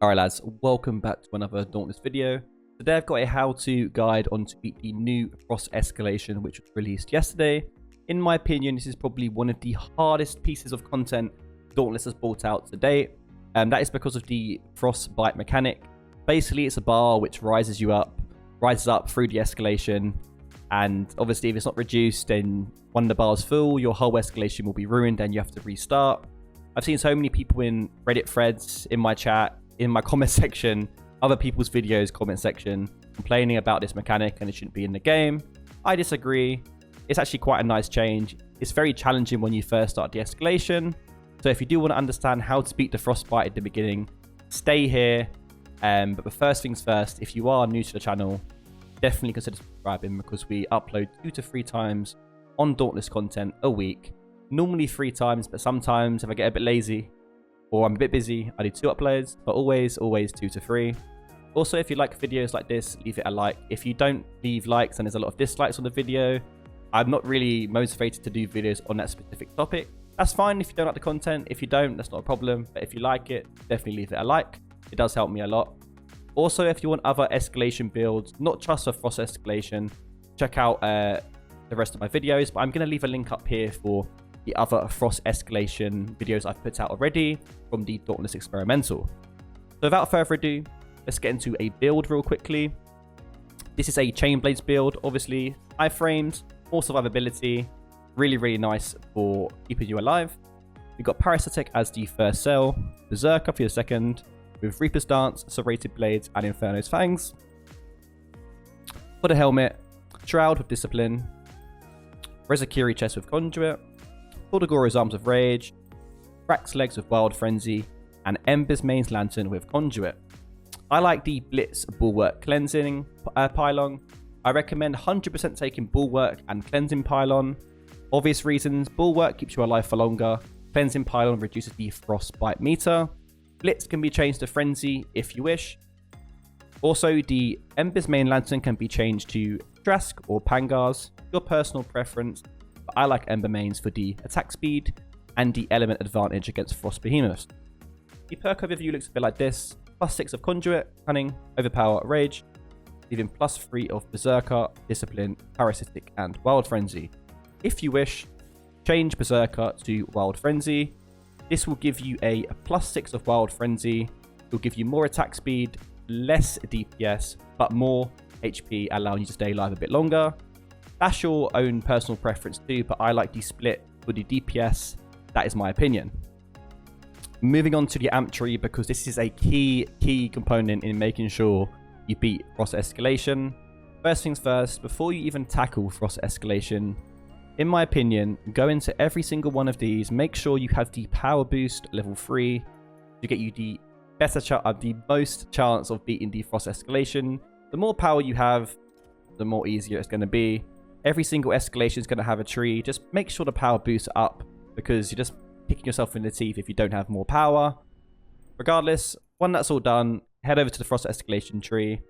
Alright lads, welcome back to another Dauntless video. Today I've got a how-to guide on to beat the new Frost Escalation which was released yesterday. In my opinion, this is probably one of the hardest pieces of content Dauntless has brought out to date. That is because of the frostbite mechanic. Basically it's a bar which rises up through the escalation, and obviously if it's not reduced then when the bar's full, your whole escalation will be ruined and you have to restart. I've seen so many people in Reddit threads, in my chat, in my comment section, other people's videos comment section, complaining about this mechanic and it shouldn't be in the game. I disagree. It's actually quite a nice change. It's very challenging when you first start the escalation. So if you do want to understand how to beat the frostbite at the beginning, stay here. But the first things first, if you are new to the channel, definitely consider subscribing because we upload 2 to 3 times on Dauntless content a week. Normally 3 times, but sometimes if I get a bit lazy or I'm a bit busy, I do 2 uploads, but always 2 to 3. Also, if you like videos like this, leave it a like. If you don't leave likes and there's a lot of dislikes on the video, I'm not really motivated to do videos on that specific topic. That's fine if you don't like the content. If you don't, that's not a problem. But if you like it, definitely leave it a like. It does help me a lot. Also, if you want other escalation builds, not just for Frost Escalation, check out the rest of my videos. But I'm going to leave a link up here for the other Frost Escalation videos I've put out already from the Dauntless Experimental. So without further ado, let's get into a build real quickly. This is a Chain Blades build, obviously. High frames, more survivability, really nice for keeping you alive. We've got Parasitic as the first cell, Berserker for your second, with Reaper's Dance, Serrated Blades, and Inferno's Fangs. For the helmet, Shroud with Discipline, Rezakiri chest with Conduit, Tordagoro's Arms of Rage, Brax Legs with Wild Frenzy, and Ember's Mains Lantern with Conduit. I like the Blitz Bulwark Cleansing Pylon. I recommend 100% taking Bulwark and Cleansing Pylon. Obvious reasons: Bulwark keeps you alive for longer, Cleansing Pylon reduces the Frostbite meter, Blitz can be changed to Frenzy if you wish. Also, the Ember's Main Lantern can be changed to Drask or Pangars, your personal preference. I like Ember Mains for the attack speed and the element advantage against Frost Behemoths. The perk overview looks a bit like this: +6 of Conduit, Cunning, Overpower, Rage, leaving +3 of Berserker, Discipline, Parasitic, and Wild Frenzy. If you wish, change Berserker to Wild Frenzy. This will give you a +6 of Wild Frenzy. It will give you more attack speed, less DPS, but more HP, allowing you to stay alive a bit longer. That's your own personal preference too, but I like the split for the DPS. That is my opinion. Moving on to the amp tree, because this is a key component in making sure you beat Frost Escalation. First things first, before you even tackle Frost Escalation, in my opinion, go into every single one of these. Make sure you have the power boost level 3 to get you the most chance of beating the Frost Escalation. The more power you have, the more easier it's going to be. Every single escalation is going to have a tree. Just make sure the power boosts up, because you're just kicking yourself in the teeth if you don't have more power. Regardless, when that's all done, head over to the Frost Escalation tree.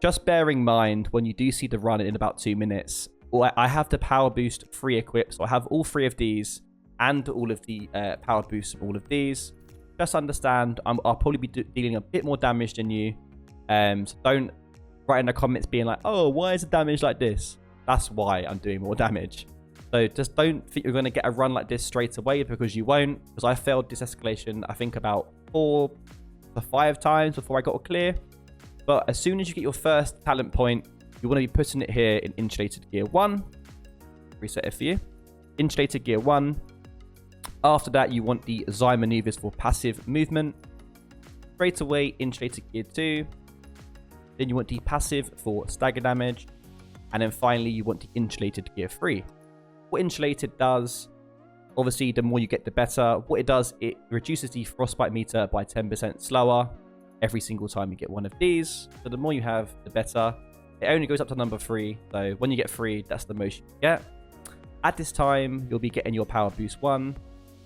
Just bearing in mind, when you do see the run in about 2 minutes, I have the power boost 3 equipped, so I have all 3 of these and all of the power boosts from all of these. Just understand, I'll probably be dealing a bit more damage than you. So don't write in the comments being like, oh, why is the damage like this? That's why I'm doing more damage. So just don't think you're going to get a run like this straight away, because you won't. Because I failed this escalation, I think, about 4 to 5 times before I got a clear. But as soon as you get your first talent point, you want to be putting it here in Insulated Gear 1. Reset it for you. Insulated Gear 1. After that, you want the Zai maneuvers for passive movement. Straight away, Insulated Gear 2. Then you want the passive for stagger damage. And then finally, you want the Insulated Gear 3. What Insulated does, obviously, the more you get, the better. What it does, it reduces the frostbite meter by 10% slower every single time you get one of these. So the more you have, the better. It only goes up to number 3. So when you get 3, that's the most you get. At this time, you'll be getting your power boost 1.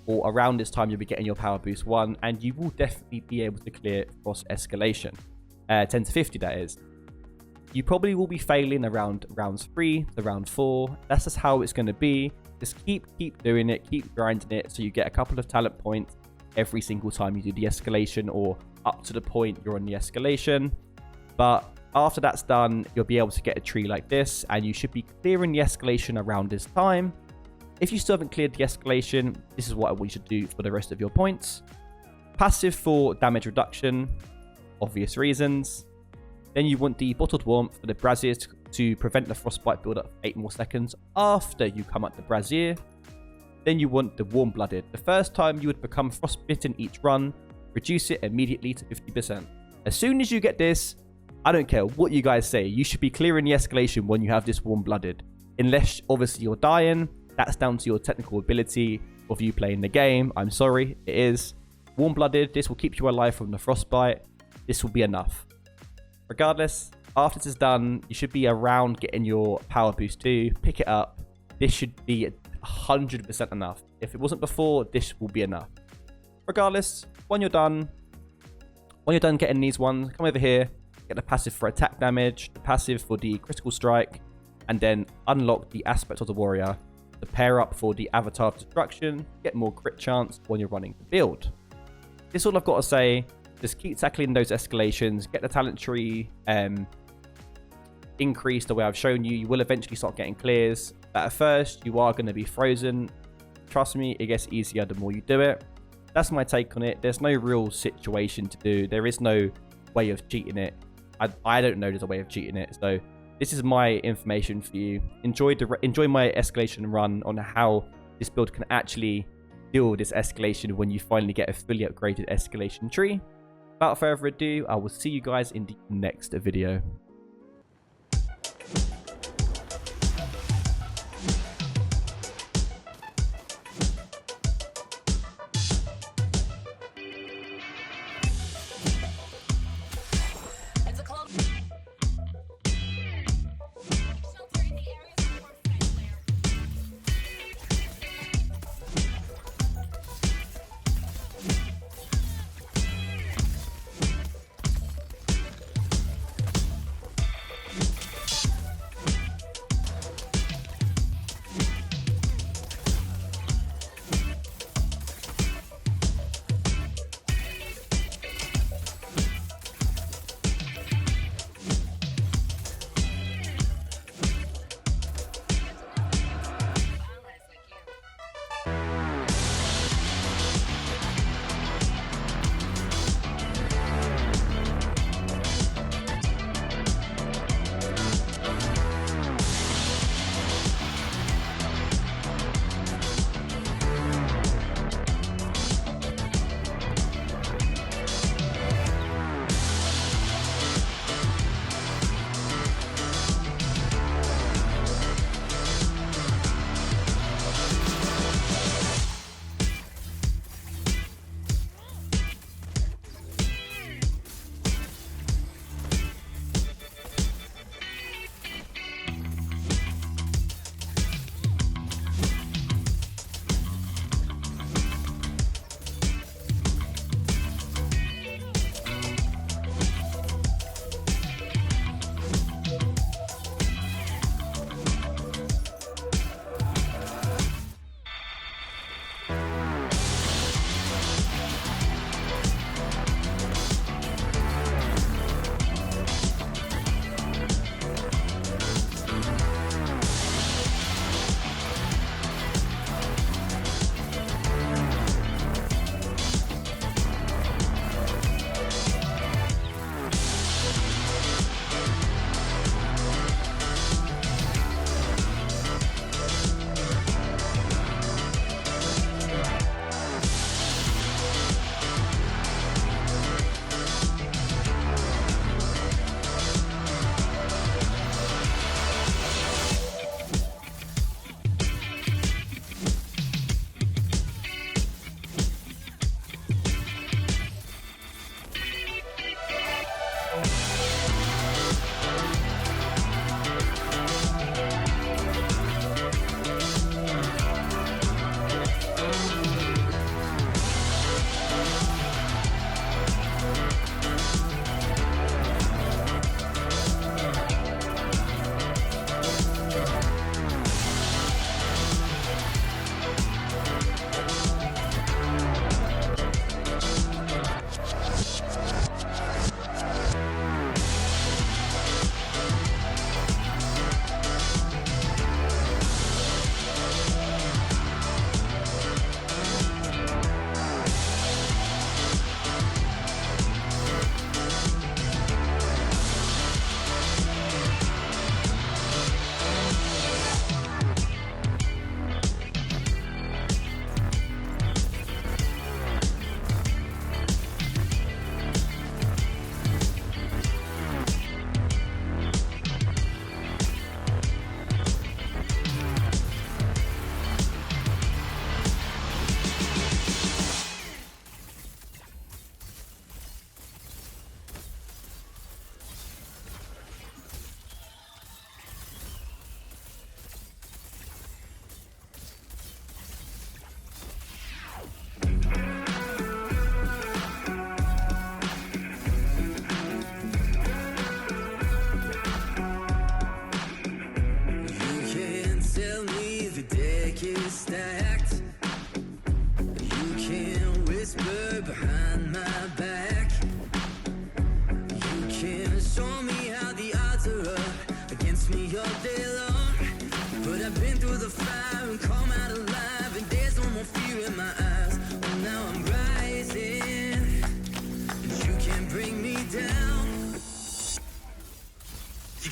Or around this time, you'll be getting your power boost 1. And you will definitely be able to clear Frost Escalation. 10 to 50, that is. You probably will be failing around rounds 3 to round 4. That's just how it's going to be. Just keep doing it, keep grinding it, so you get a couple of talent points every single time you do the escalation, or up to the point you're on the escalation. But after that's done, you'll be able to get a tree like this, and you should be clearing the escalation around this time. If you still haven't cleared the escalation, this is what I want you to do for the rest of your points. Passive for damage reduction, obvious reasons. Then you want the bottled warmth for the braziers to prevent the frostbite build up for 8 more seconds after you come at the brazier. Then you want the warm-blooded. The first time you would become frostbitten each run, reduce it immediately to 50%. As soon as you get this, I don't care what you guys say, you should be clearing the escalation when you have this warm-blooded. Unless, obviously, you're dying. That's down to your technical ability of you playing the game. I'm sorry, it is. Warm-blooded, this will keep you alive from the frostbite. This will be enough. Regardless, after this is done, you should be around getting your power boost too. Pick it up. This should be 100% enough. If it wasn't before, this will be enough. Regardless, when you're done getting these ones, come over here, get the passive for attack damage, the passive for the critical strike, and then unlock the aspect of the warrior to pair up for the avatar of destruction, get more crit chance when you're running the build. This is all I've got to say. Just keep tackling those escalations, get the talent tree increased the way I've shown you. You will eventually start getting clears, but at first you are going to be frozen. Trust me, it gets easier the more you do it. That's my take on it. There's no real situation to do. There is no way of cheating it. I don't know there's a way of cheating it. So this is my information for you. Enjoy my escalation run on how this build can actually deal with this escalation when you finally get a fully upgraded escalation tree. Without further ado, I will see you guys in the next video.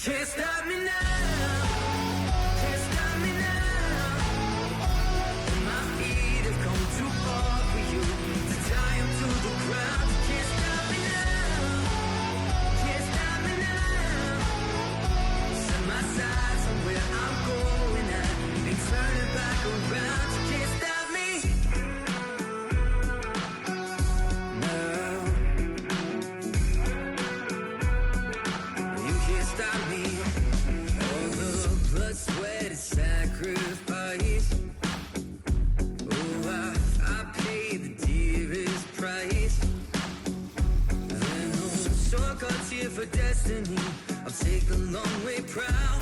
can't stop me now. Can't stop me now. My feet have come too far for you to tie 'em to the ground. You can't stop me now. Can't stop me now. Set my sights on where I'm going at. Ain't turning back around. You can't stop me now. You can't stop me. All the blood, sweat, and sacrifice. Oh, I paid the dearest price. Then shortcuts here for destiny. I'll take the long way proud.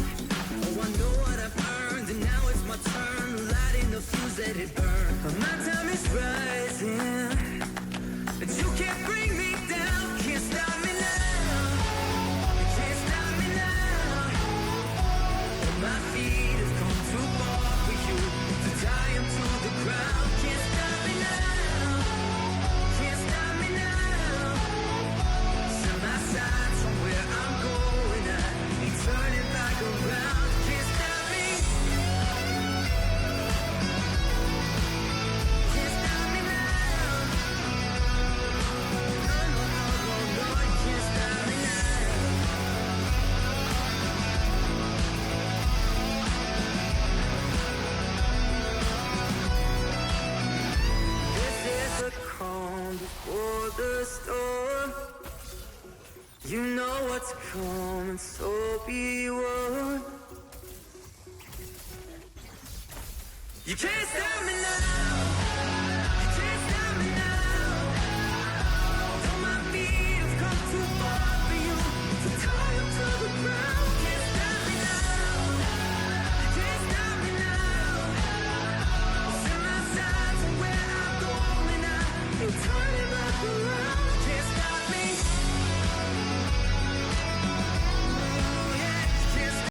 Oh, I know what I've earned, and now it's my turn. Lighting the fuse, let it burn. My time is rising, but you can't bring me down. Can't stop me now. You can't stop me now. My feet have come too far for you to tie 'em to the ground. Can't stop me now. Can't stop me now. Set my sights on where I'm going at. Ain't turning back around. Can't stop me. Can't stop me now. No, no, no, no, no. You can't stop me now. This is the calm before the storm. You know what's coming, so be warned. You can't stop me now.